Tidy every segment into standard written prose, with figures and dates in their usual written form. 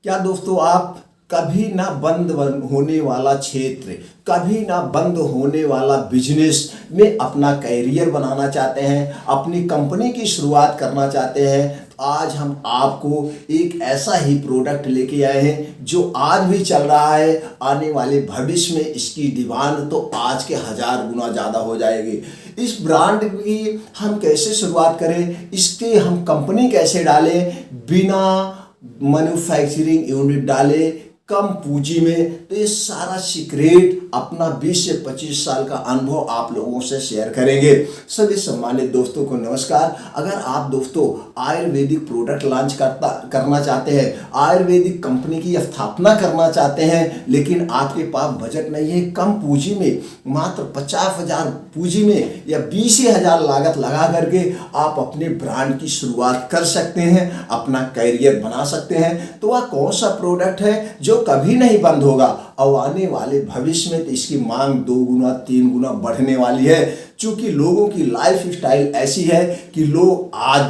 क्या दोस्तों आप कभी ना बंद होने वाला क्षेत्र, कभी ना बंद होने वाला बिजनेस में अपना कैरियर बनाना चाहते हैं, अपनी कंपनी की शुरुआत करना चाहते हैं? तो आज हम आपको एक ऐसा ही प्रोडक्ट लेके आए हैं जो आज भी चल रहा है, आने वाले भविष्य में इसकी डिमांड तो आज के 1000 गुना ज़्यादा हो जाएगी। इस ब्रांड की हम कैसे शुरुआत करें, इसके हम कंपनी कैसे डालें बिना मैन्युफैक्चरिंग यूनिट डाले, कम पूंजी में, तो ये सारा सीक्रेट अपना 20 से 25 साल का अनुभव आप लोगों से शेयर करेंगे। सभी सम्मानित दोस्तों को नमस्कार। अगर आप दोस्तों आयुर्वेदिक प्रोडक्ट लॉन्च करना चाहते हैं, आयुर्वेदिक कंपनी की स्थापना करना चाहते हैं, लेकिन आपके पास बजट नहीं है, कम पूंजी में मात्र 50,000 पूंजी में या 20,000 लागत लगा करके आप अपने ब्रांड की शुरुआत कर सकते हैं, अपना कैरियर बना सकते हैं, तो वह कौन सा प्रोडक्ट है जो कभी नहीं बंद होगा और आने वाले भविष्य में तो इसकी मांग 2 गुना 3 गुना बढ़ने वाली है। क्योंकि लोगों की लाइफ स्टाइल ऐसी है कि लोग आज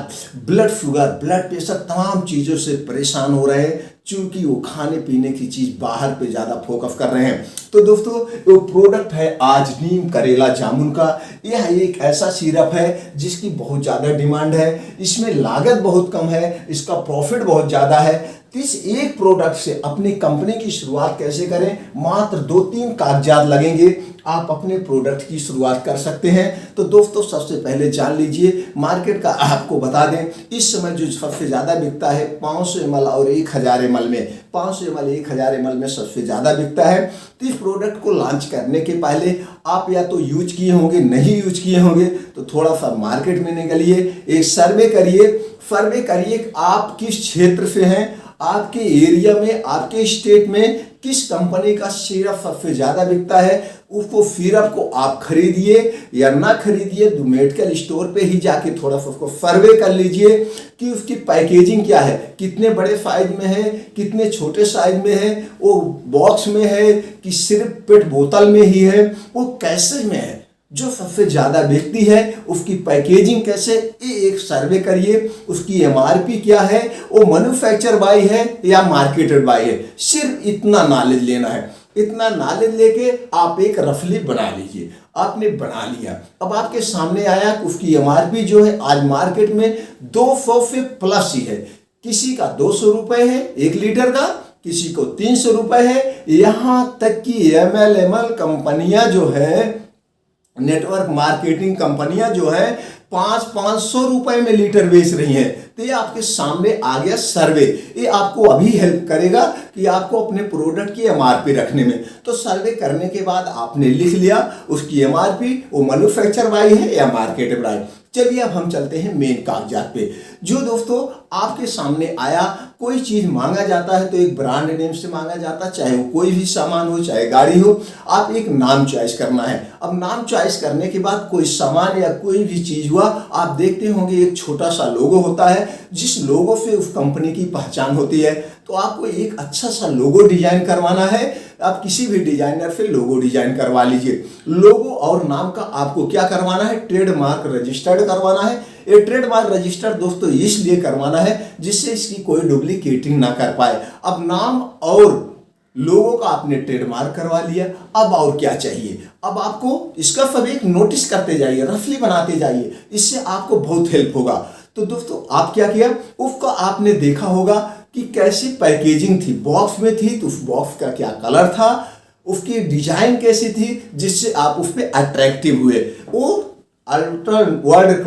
ब्लड शुगर, ब्लड प्रेशर तमाम चीज़ों से परेशान हो रहे हैं, क्योंकि वो खाने पीने की चीज़ बाहर पे ज़्यादा फोकस कर रहे हैं। तो दोस्तों वो प्रोडक्ट है आज नीम करेला जामुन का। यह एक ऐसा सिरप है जिसकी बहुत ज़्यादा डिमांड है, इसमें लागत बहुत कम है, इसका प्रॉफिट बहुत ज़्यादा है। इस एक प्रोडक्ट से अपनी कंपनी की शुरुआत कैसे करें, मात्र 2-3 कागजात लगेंगे, आप अपने प्रोडक्ट की शुरुआत कर सकते हैं। तो दोस्तों सबसे पहले जान लीजिए मार्केट का, आपको बता दें इस समय जो सबसे ज़्यादा बिकता है 500 ml और 1000 ml में, 500 ml 1000 ml में सबसे ज़्यादा बिकता है। तो इस प्रोडक्ट को लॉन्च करने के पहले आप या तो यूज किए होंगे, नहीं यूज किए होंगे, तो थोड़ा सा मार्केट में निकलिए, एक सर्वे करिए आप किस क्षेत्र से हैं, आपके एरिया में, आपके स्टेट में किस कंपनी का सिरप सबसे ज़्यादा बिकता है। उसको सिरप को आप खरीदिए या ना खरीदिए, तो मेडिकल स्टोर पे ही जाके थोड़ा सा उसको सर्वे कर लीजिए कि उसकी पैकेजिंग क्या है, कितने बड़े साइज में है, कितने छोटे साइज में है, वो बॉक्स में है कि सिर्फ पेट बोतल में ही है, वो कैसे में है, जो सबसे ज़्यादा बिकती है उसकी पैकेजिंग कैसे, ये एक सर्वे करिए। उसकी एमआरपी क्या है, वो मैन्युफैक्चर बाय है या मार्केटेड बाय है, सिर्फ इतना नॉलेज लेना है। इतना नॉलेज लेके आप एक रफली बना लीजिए। आपने बना लिया, अब आपके सामने आया कि उसकी एमआरपी जो है आज मार्केट में 200 से प्लस ही है। किसी का 200 रुपये है 1 लीटर का, किसी को 300 रुपये है, यहाँ तक कि MLML कंपनियां जो है, नेटवर्क मार्केटिंग कंपनियां जो है 500 रुपए में लीटर बेच रही हैं। तो ये आपके सामने आ गया सर्वे, ये आपको अभी हेल्प करेगा कि आपको अपने प्रोडक्ट की एमआरपी रखने में। तो सर्वे करने के बाद आपने लिख लिया उसकी एमआरपी, वो मैन्युफैक्चर बाय है या मार्केट बाय। चलिए अब हम चलते हैं मेन कागजात पे। जो दोस्तों आपके सामने आया, कोई चीज़ मांगा जाता है तो एक ब्रांड नेम से मांगा जाता है, चाहे वो कोई भी सामान हो, चाहे गाड़ी हो, आप एक नाम चॉइस करना है। अब नाम चॉइस करने के बाद कोई सामान या कोई भी चीज़ हुआ, आप देखते होंगे एक छोटा सा लोगो होता है, जिस लोगो से उस कंपनी की पहचान होती है। तो आपको एक अच्छा सा लोगो डिजाइन करवाना है, आप किसी भी डिजाइनर से लोगो डिजाइन करवा लीजिए। लोगो और नाम का आपको क्या करवाना है, ट्रेडमार्क रजिस्टर्ड करवाना है। ये ट्रेडमार्क रजिस्टर दोस्तों इसलिए करवाना है जिससे इसकी कोई डुप्लीकेटिंग ना कर पाए। अब नाम और लोगों का आपने ट्रेडमार्क करवा लिया, अब और क्या चाहिए। अब आपको इसका सब एक नोटिस करते जाइए, रफली बनाते जाइए, इससे आपको बहुत हेल्प होगा। तो दोस्तों आप क्या किया, उसका आपने देखा होगा कि कैसी पैकेजिंग थी, बॉक्स में थी तो उस बॉक्स का क्या कलर था, उसकी डिजाइन कैसी थी जिससे आप उस पर अट्रैक्टिव हुए। वो अल्ट्रा वर्ल्ड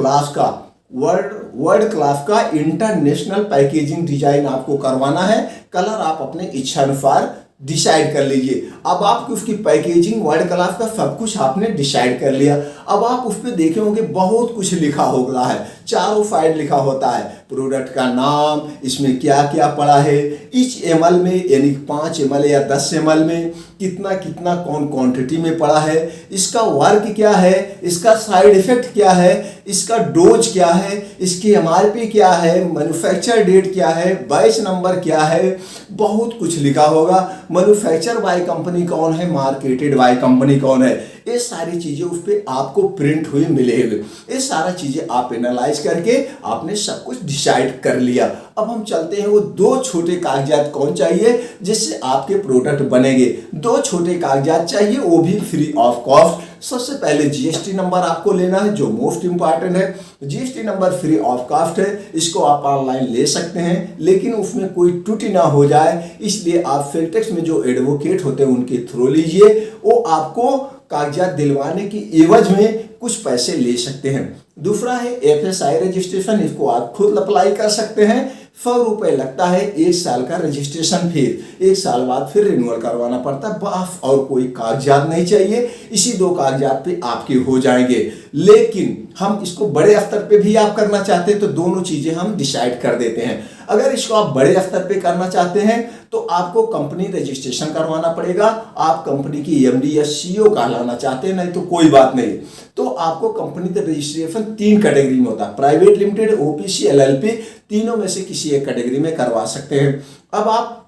क्लास का इंटरनेशनल पैकेजिंग डिजाइन आपको करवाना है। कलर आप अपने इच्छा अनुसार डिसाइड कर लीजिए। अब आपकी उसकी पैकेजिंग वर्ल्ड क्लास का सब कुछ आपने डिसाइड कर लिया। अब आप उस पर देखे होंगे बहुत कुछ लिखा होता है, चारों साइड लिखा होता है प्रोडक्ट का नाम, इसमें क्या क्या पड़ा है, ईच ml में यानी 5 ml या 10 ml में कितना कितना कौन क्वांटिटी में पड़ा है, इसका वर्क क्या है, इसका साइड इफेक्ट क्या है, इसका डोज क्या है, इसकी एमआरपी क्या है, मैन्युफैक्चर डेट क्या है, बैच नंबर क्या है, बहुत कुछ लिखा होगा। मैन्युफैक्चर बाय कंपनी कौन है, मार्केटेड बाय कंपनी कौन है, ये सारी चीजें उस पर आपको प्रिंट हुई मिलेगी। ये सारा चीजें आप एनालाइज करके आपने सब कुछ डिसाइड कर लिया। अब हम चलते हैं वो दो छोटे कागजात कौन चाहिए जिससे आपके प्रोडक्ट बनेंगे। दो छोटे कागजात चाहिए, वो भी फ्री ऑफ कॉस्ट। सबसे पहले जीएसटी नंबर आपको लेना है जो मोस्ट इंपॉर्टेंट है। GST number free of cost है, इसको आप ऑनलाइन ले सकते हैं, लेकिन उसमें कोई त्रुटि ना हो जाए इसलिए आप फिलटेक्स में जो एडवोकेट होते हैं उनके थ्रू लीजिए। वो आपको कागजात दिलवाने की एवज में कुछ पैसे ले सकते हैं। दूसरा है एफएसआई रजिस्ट्रेशन, इसको आप खुद अप्लाई कर सकते हैं। 100 रुपये लगता है 1 साल का रजिस्ट्रेशन फीस। 1 साल बाद फिर रिन्यूअल करवाना पड़ता है। बस और कोई कागजात नहीं चाहिए, इसी 2 कागजात पे आपके हो जाएंगे। लेकिन हम इसको बड़े स्तर पे भी आप करना चाहते हैं तो दोनों चीजें हम डिसाइड कर देते हैं। अगर इसको आप बड़े स्तर पे करना चाहते हैं तो आपको कंपनी रजिस्ट्रेशन करवाना पड़ेगा। आप कंपनी की एमडी या सीईओ कहलाना चाहते हैं नहीं तो कोई बात नहीं। तो आपको कंपनी का रजिस्ट्रेशन 3 कैटेगरी में होता है, प्राइवेट लिमिटेड, ओपीसी, एलएलपी, तीनों में से किसी एक कैटेगरी में करवा सकते हैं। अब आप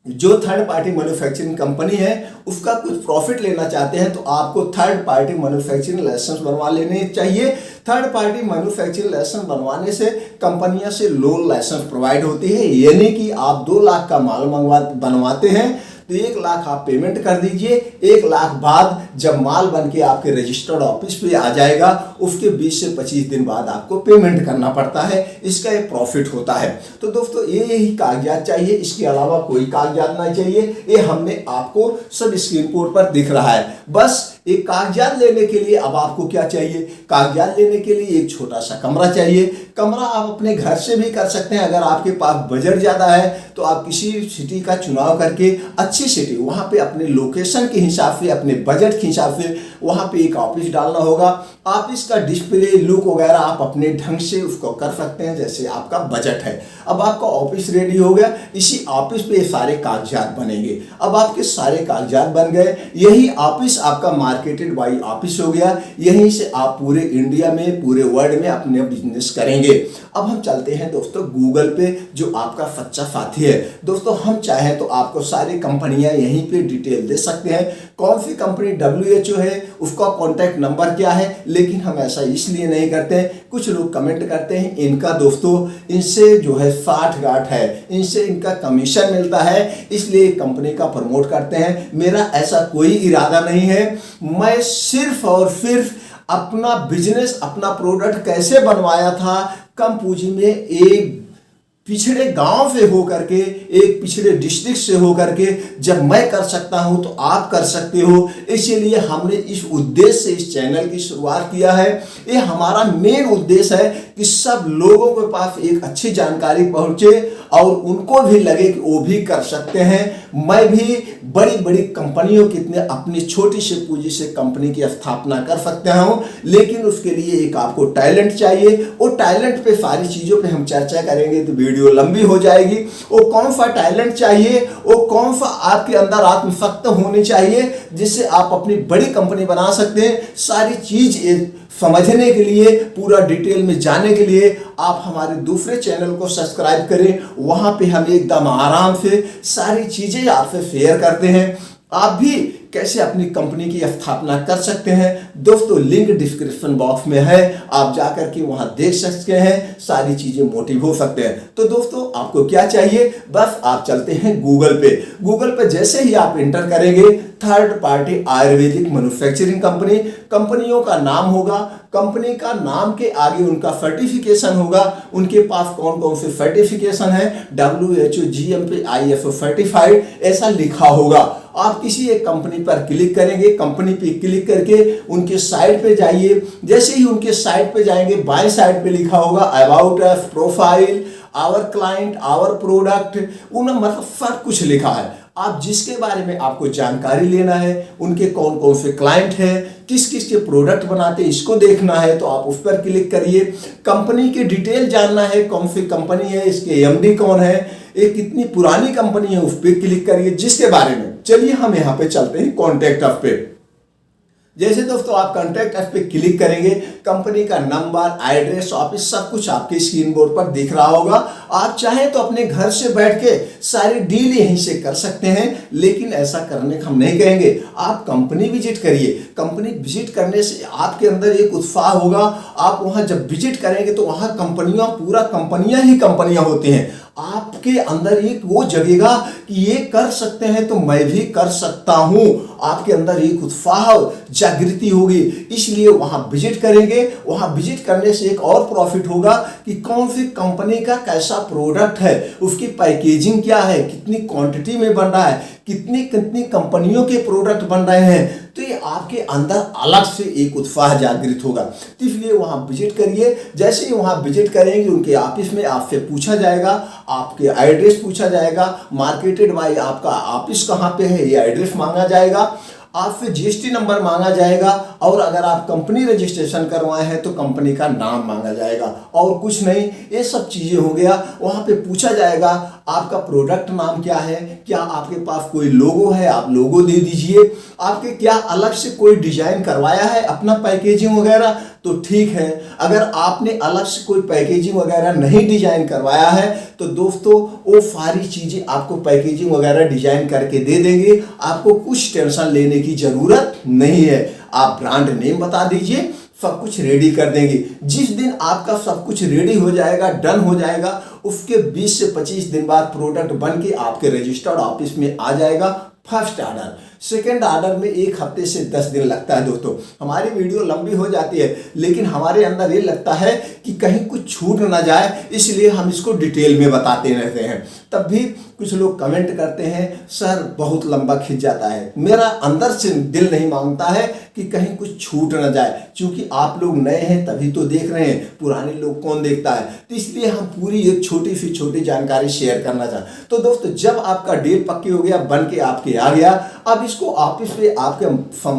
जो थर्ड पार्टी मैन्युफैक्चरिंग कंपनी है उसका कुछ प्रॉफिट लेना चाहते हैं तो आपको थर्ड पार्टी मैन्युफैक्चरिंग लाइसेंस बनवा लेने चाहिए। थर्ड पार्टी मैन्युफैक्चरिंग लाइसेंस बनवाने से कंपनियों से लोन लाइसेंस प्रोवाइड होती है, यानी कि आप 2 लाख का माल बनवाते हैं तो 1 लाख आप पेमेंट कर दीजिए। 1 लाख बाद जब माल बन के आपके रजिस्टर्ड ऑफिस पे आ जाएगा उसके 20 से 25 दिन बाद आपको पेमेंट करना पड़ता है। इसका एक प्रॉफिट होता है। तो दोस्तों यही कागजात चाहिए, इसके अलावा कोई कागजात नहीं चाहिए। ये हमने आपको सब स्क्रीन बोर्ड पर दिख रहा है। बस एक कागजात लेने के लिए अब आपको क्या चाहिए? कागजात लेने के लिए एक छोटा सा कमरा चाहिए। कमरा आप अपने घर से भी कर सकते हैं। अगर आपके पास बजट ज़्यादा है तो आप किसी सिटी का चुनाव करके अच्छी सिटी वहाँ पे अपने लोकेशन के हिसाब से, अपने बजट के हिसाब से वहाँ पे एक ऑफिस डालना होगा। ऑफिस का डिस्प्ले लुक वगैरह आप अपने ढंग से उसको कर सकते हैं जैसे आपका बजट है। अब आपका ऑफिस रेडी हो गया, इसी ऑफिस पे सारे कागजात बनेंगे। अब आपके सारे कागजात बन गए, यही ऑफिस आपका मार्केटेड बाई ऑफिस हो गया। यहीं से आप पूरे इंडिया में, पूरे वर्ल्ड में अपने बिजनेस करेंगे। अब हम चलते हैं दोस्तों गूगल पे जो आपका सच्चा साथी है। दोस्तों हम चाहें तो आपको सारी कंपनियां यहीं पे डिटेल दे सकते हैं। कौन सी कंपनी WHO है, उसका कॉन्टैक्ट नंबर क्या है, लेकिन हम ऐसा इसलिए नहीं करते हैं। कुछ लोग कमेंट करते हैं इनका दोस्तों इनसे जो है 60 गांठ है, इनसे इनका कमीशन मिलता है इसलिए कंपनी का प्रमोट करते हैं। मेरा ऐसा कोई इरादा नहीं है। मैं सिर्फ और सिर्फ अपना बिजनेस, अपना प्रोडक्ट कैसे बनवाया था कम पूंजी में, एक पिछड़े गांव से होकर के, एक पिछड़े डिस्ट्रिक्ट से होकर के जब मैं कर सकता हूं तो आप कर सकते हो। इसीलिए हमने इस उद्देश्य से इस चैनल की शुरुआत किया है। ये हमारा मेन उद्देश्य है कि सब लोगों के पास एक अच्छी जानकारी पहुंचे और उनको भी लगे कि वो भी कर सकते हैं। मैं भी बड़ी बड़ी कंपनियों कितने अपनी छोटी सी पूंजी से कंपनी की स्थापना कर सकते हूं, लेकिन उसके लिए एक आपको टैलेंट चाहिए। वो टैलेंट पे सारी चीज़ों पे हम चर्चा करेंगे तो वीडियो लंबी हो जाएगी। वो कौन सा टैलेंट चाहिए, वो कौन सा आपके अंदर आत्मशक्ति होनी चाहिए जिससे आप अपनी बड़ी कंपनी बना सकते हैं। सारी चीज़ समझने के लिए, पूरा डिटेल में जानने के लिए आप हमारे दूसरे चैनल को सब्सक्राइब करें। वहां पे हम एकदम आराम से सारी चीजें आपसे शेयर करते हैं। आप भी कैसे अपनी कंपनी की स्थापना कर सकते हैं दोस्तों, लिंक डिस्क्रिप्शन बॉक्स में है, आप जाकर के वहां देख सकते हैं। सारी चीजें मोटिव हो सकते हैं। तो दोस्तों आपको क्या चाहिए, बस आप चलते हैं गूगल पे। गूगल पे जैसे ही आप इंटर करेंगे third party Ayurvedic manufacturing company, कंपनियों का नाम होगा। कंपनी का नाम के आगे उनका सर्टिफिकेशन होगा। उनके पास कौन कौन से सर्टिफिकेशन है, WHO, GMP, ISO सर्टिफाइड ऐसा लिखा होगा। आप किसी एक कंपनी पर क्लिक करेंगे, कंपनी पे क्लिक करके उनके साइट पे जाइए। जैसे ही उनके साइट पे जाएंगे बाएं साइड पे लिखा होगा about us, profile, our client, our product, उन्हें मतलब सब कुछ लिखा है। आप जिसके बारे में आपको जानकारी लेना है, उनके कौन कौन से क्लाइंट हैं, किस किस के प्रोडक्ट बनाते हैं, इसको देखना है तो आप उस पर क्लिक करिए। कंपनी की डिटेल जानना है, कौन सी कंपनी है, इसके MD कौन है, ये कितनी पुरानी कंपनी है, उस पर क्लिक करिए जिसके बारे में। चलिए हम यहाँ पे चलते हैं कॉन्टैक्ट अस पे। जैसे दोस्तों आप कॉन्टैक्ट अस पे क्लिक करेंगे, कंपनी का नंबर, एड्रेस, ऑफिस सब कुछ आपके स्क्रीन बोर्ड पर दिख रहा होगा। आप चाहें तो अपने घर से बैठ के सारी डील यहीं से कर सकते हैं, लेकिन ऐसा करने का हम नहीं कहेंगे। आप कंपनी विजिट करिए। कंपनी विजिट करने से आपके अंदर एक उत्साह होगा। आप वहां जब विजिट करेंगे तो वहां कंपनियां ही कंपनियां होती हैं। आपके अंदर एक वो जगेगा कि ये कर सकते हैं तो मैं भी कर सकता हूं। आपके अंदर एक उत्साह जागृति होगी, इसलिए वहां विजिट करेंगे। वहां विजिट करने से एक और प्रॉफिट होगा कि कौन सी कंपनी का कैसा प्रोडक्ट है, उसकी पैकेजिंग क्या है, कितनी क्वांटिटी में बन रहा है, कितनी कितनी कंपनियों के प्रोडक्ट बन रहे हैं। तो ये आपके अंदर अलग से एक उत्साह जागृत होगा। तो इसलिए वहां विजिट करिए। जैसे ही वहां विजिट करेंगे, उनके ऑफिस में आपसे पूछा जाएगा, आपके एड्रेस पूछा जाएगा, मार्केटेड बाय आपका ऑफिस कहाँ पे है ये एड्रेस मांगा जाएगा, आपसे जीएसटी नंबर मांगा जाएगा, और अगर आप कंपनी रजिस्ट्रेशन करवाए हैं तो कंपनी का नाम मांगा जाएगा, और कुछ नहीं। ये सब चीजें हो गया। वहां पे पूछा जाएगा आपका प्रोडक्ट नाम क्या है, क्या आपके पास कोई लोगो है, आप लोगो दे दीजिए। आपके क्या अलग से कोई डिजाइन करवाया है अपना पैकेजिंग वगैरह, तो ठीक है। अगर आपने अलग से कोई पैकेजिंग वगैरह नहीं डिजाइन करवाया है तो दोस्तों वो सारी चीजें आपको पैकेजिंग वगैरह डिजाइन करके दे देंगे। आपको कुछ टेंशन लेने की जरूरत नहीं है। आप ब्रांड नेम बता दीजिए, सब कुछ रेडी कर देंगे। जिस दिन आपका सब कुछ रेडी हो जाएगा, डन हो जाएगा, उसके 20 से 25 दिन बाद प्रोडक्ट बन के आपके रजिस्टर्ड ऑफिस में आ जाएगा। फर्स्ट ऑर्डर, सेकेंड ऑर्डर में 1 हफ्ते से 10 दिन लगता है। दोस्तों हमारी वीडियो लंबी हो जाती है, लेकिन हमारे अंदर ये लगता है कि कहीं कुछ छूट ना जाए, इसलिए हम इसको डिटेल में बताते रहते हैं। तब भी कुछ लोग कमेंट करते हैं सर बहुत लंबा खिंच जाता है। मेरा अंदर से दिल नहीं मांगता है कि कहीं कुछ छूट ना जाए, क्योंकि आप लोग नए हैं तभी तो देख रहे हैं, पुराने लोग कौन देखता है। तो इसलिए हम पूरी एक छोटी सी छोटी जानकारी शेयर करना चाहते। तो दोस्तों जब आपका डील पक्की हो गया, बन के आपके आ गया, अब इसको ऑफिस पे आपके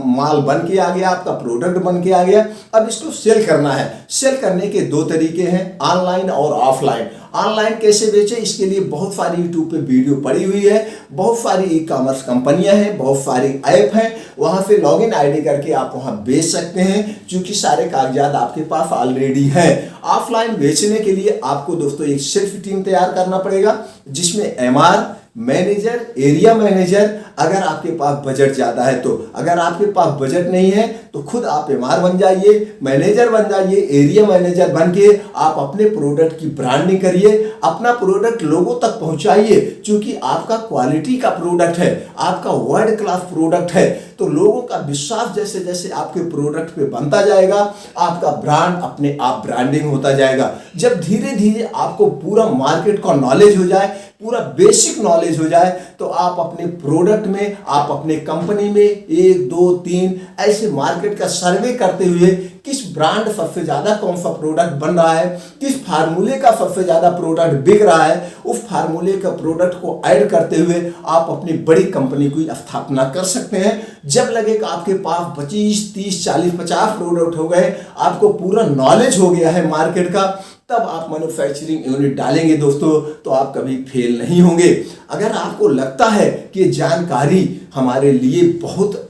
माल बन के आ गया, आपका प्रोडक्ट बन के आ गया, अब इसको सेल करना है। सेल करने के 2 तरीके हैं, ऑनलाइन और ऑफलाइन। ऑनलाइन कैसे बेचे, इसके लिए बहुत सारी यूट्यूब पे वीडियो पड़ी हुई है, बहुत सारी ई कॉमर्स कंपनियां हैं, बहुत सारी ऐप हैं, वहां से लॉगिन आईडी करके आप वहां बेच सकते हैं, क्योंकि सारे कागजात आपके पास ऑलरेडी है। ऑफलाइन बेचने के लिए आपको दोस्तों एक सिर्फ टीम तैयार करना पड़ेगा, जिसमें एमआर, मैनेजर, एरिया मैनेजर, अगर आपके पास बजट ज़्यादा है तो। अगर आपके पास बजट नहीं है तो खुद आप एमआर बन जाइए, मैनेजर बन जाइए, एरिया मैनेजर बन के आप अपने प्रोडक्ट की ब्रांडिंग करिए, अपना प्रोडक्ट लोगों तक पहुंचाइए, क्योंकि आपका क्वालिटी का प्रोडक्ट है, आपका वर्ल्ड क्लास प्रोडक्ट है। तो लोगों का विश्वास जैसे जैसे आपके प्रोडक्ट पे बनता जाएगा, आपका ब्रांड अपने आप ब्रांडिंग होता जाएगा। जब धीरे धीरे आपको पूरा मार्केट का नॉलेज हो जाए, पूरा बेसिक नॉलेज हो जाए, तो आप अपने प्रोडक्ट में, आप अपने कंपनी में 1, 2, 3 ऐसे मार्केट का सर्वे करते हुए किस ब्रांड सबसे ज्यादा कौन सा प्रोडक्ट बन रहा है, किस फार्मूले का सबसे ज्यादा प्रोडक्ट बिक रहा है, उस फार्मूले का प्रोडक्ट को ऐड करते हुए आप अपनी बड़ी कंपनी की स्थापना कर सकते हैं। जब लगे कि आपके पास 25, 30, 40, 50 प्रोडक्ट हो गए, आपको पूरा नॉलेज हो गया है मार्केट का, तब आप मैन्युफैक्चरिंग यूनिट डालेंगे दोस्तों, तो आप कभी फेल नहीं होंगे। अगर आपको लगता है कि जानकारी हमारे लिए बहुत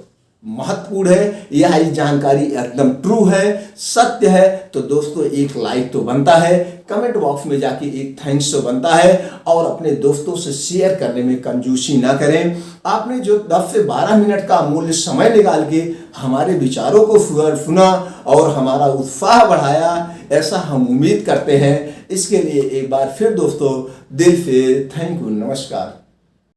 महत्वपूर्ण है, यह जानकारी एकदम ट्रू है, सत्य है, तो दोस्तों एक लाइक तो बनता है, कमेंट बॉक्स में जाके एक थैंक्स तो बनता है, और अपने दोस्तों से शेयर करने में कंजूसी ना करें। आपने जो 10 से 12 मिनट का अमूल्य समय निकाल के हमारे विचारों को सुना और हमारा उत्साह बढ़ाया, ऐसा हम उम्मीद करते हैं। इसके लिए एक बार फिर दोस्तों दिल से थैंक यू, नमस्कार।